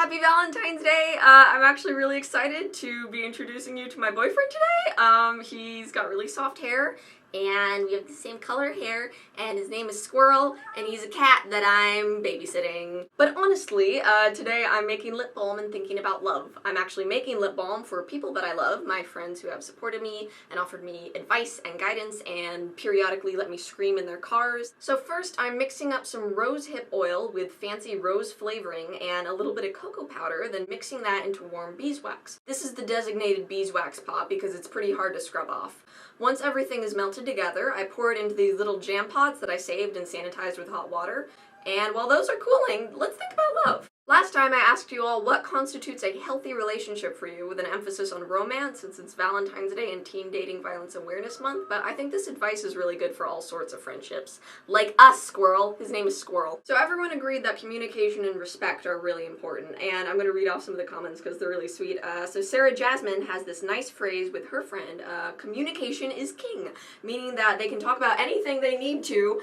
Happy Valentine's Day! I'm actually really excited to be introducing you to my boyfriend today. He's got really soft hair, and we have the same color hair, and his name is Squirrel, and he's a cat that I'm babysitting. But honestly, today I'm making lip balm and thinking about love. I'm actually making lip balm for people that I love, my friends who have supported me and offered me advice and guidance and periodically let me scream in their cars. So first I'm mixing up some rose hip oil with fancy rose flavoring and a little bit of cocoa powder, then mixing that into warm beeswax. This is the designated beeswax pot because it's pretty hard to scrub off. Once everything is melted together, I pour it into these little jam pots that I saved and sanitized with hot water. And while those are cooling, let's think about love. Last time I asked you all what constitutes a healthy relationship for you, with an emphasis on romance since it's Valentine's Day and Teen Dating Violence Awareness Month, but I think this advice is really good for all sorts of friendships. Like us, Squirrel. His name is Squirrel. So everyone agreed that communication and respect are really important, and I'm going to read off some of the comments because they're really sweet. So Sarah Jasmine has this nice phrase with her friend, communication is king, meaning that they can talk about anything they need to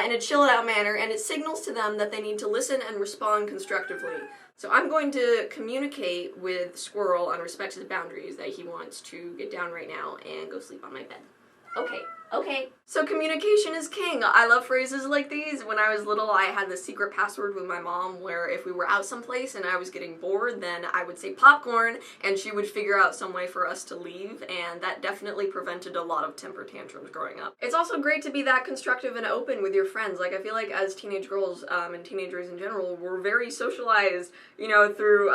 in a chilled out manner, and it signals to them that they need to listen and respond constructively. So I'm going to communicate with Squirrel and respect his boundaries that he wants to get down right now and go sleep on my bed. Okay. So communication is king. I love phrases like these. When I was little, I had this secret password with my mom where if we were out someplace and I was getting bored, then I would say popcorn and she would figure out some way for us to leave, and that definitely prevented a lot of temper tantrums growing up. It's also great to be that constructive and open with your friends. Like, I feel like as teenage girls and teenagers in general, we're very socialized, you know, through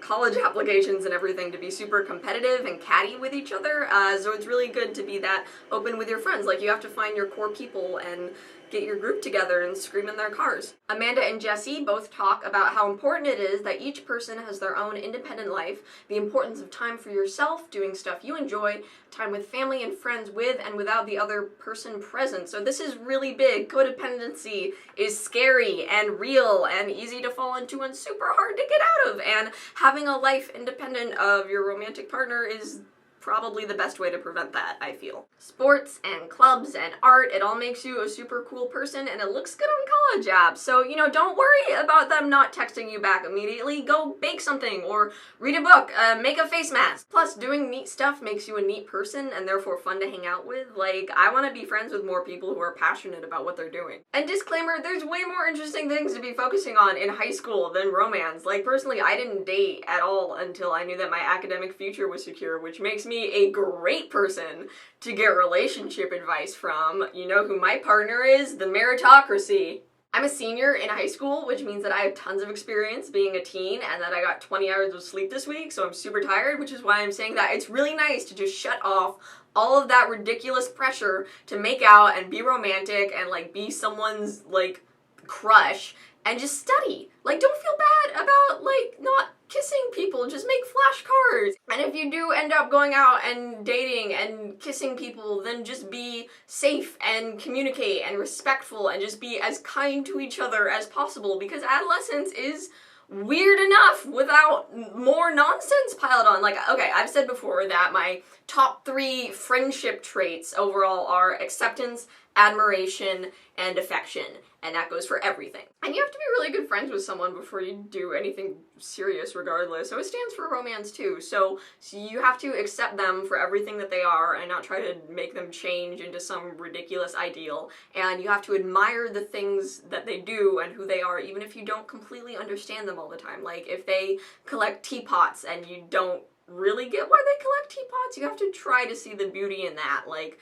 college applications and everything, to be super competitive and catty with each other. So it's really good to be that open with your friends. Like, you have to find your core people and get your group together and scream in their cars. Amanda and Jesse both talk about how important it is that each person has their own independent life, the importance of time for yourself, doing stuff you enjoy, time with family and friends with and without the other person present. So this is really big. Codependency is scary and real and easy to fall into and super hard to get out of. And having a life independent of your romantic partner is probably the best way to prevent that, I feel. Sports and clubs and art, it all makes you a super cool person, and it looks good on college apps. So, you know, don't worry about them not texting you back immediately. Go bake something or read a book, make a face mask. Plus, doing neat stuff makes you a neat person and therefore fun to hang out with. Like, I want to be friends with more people who are passionate about what they're doing. And disclaimer, there's way more interesting things to be focusing on in high school than romance. Like, personally, I didn't date at all until I knew that my academic future was secure, which makes me a great person to get relationship advice from. You know who my partner is? The meritocracy. I'm a senior in high school, which means that I have tons of experience being a teen and that I got 20 hours of sleep this week, so I'm super tired, which is why I'm saying that it's really nice to just shut off all of that ridiculous pressure to make out and be romantic and, like, be someone's, like, crush and just study. Like, don't feel bad about, like, not kissing people. Just make flashcards. And if you do end up going out and dating and kissing people, then just be safe and communicate and respectful and just be as kind to each other as possible, because adolescence is weird enough without more nonsense piled on. Like, okay, I've said before that my top 3 friendship traits overall are acceptance, admiration, and affection. And that goes for everything. And you have to be really good friends with someone before you do anything serious regardless. So it stands for romance too. So you have to accept them for everything that they are and not try to make them change into some ridiculous ideal. And you have to admire the things that they do and who they are, even if you don't completely understand them all the time. Like, if they collect teapots and you don't really get why they collect teapots, you have to try to see the beauty in that, like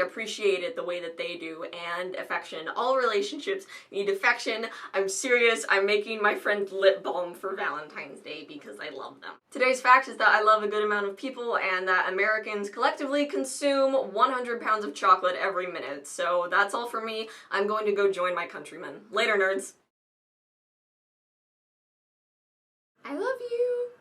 appreciate it the way that they do. And affection. All relationships need affection. I'm serious. I'm making my friend lip balm for Valentine's Day because I love them. Today's fact is that I love a good amount of people and that Americans collectively consume 100 pounds of chocolate every minute. So that's all for me. I'm going to go join my countrymen. Later, nerds. I love you.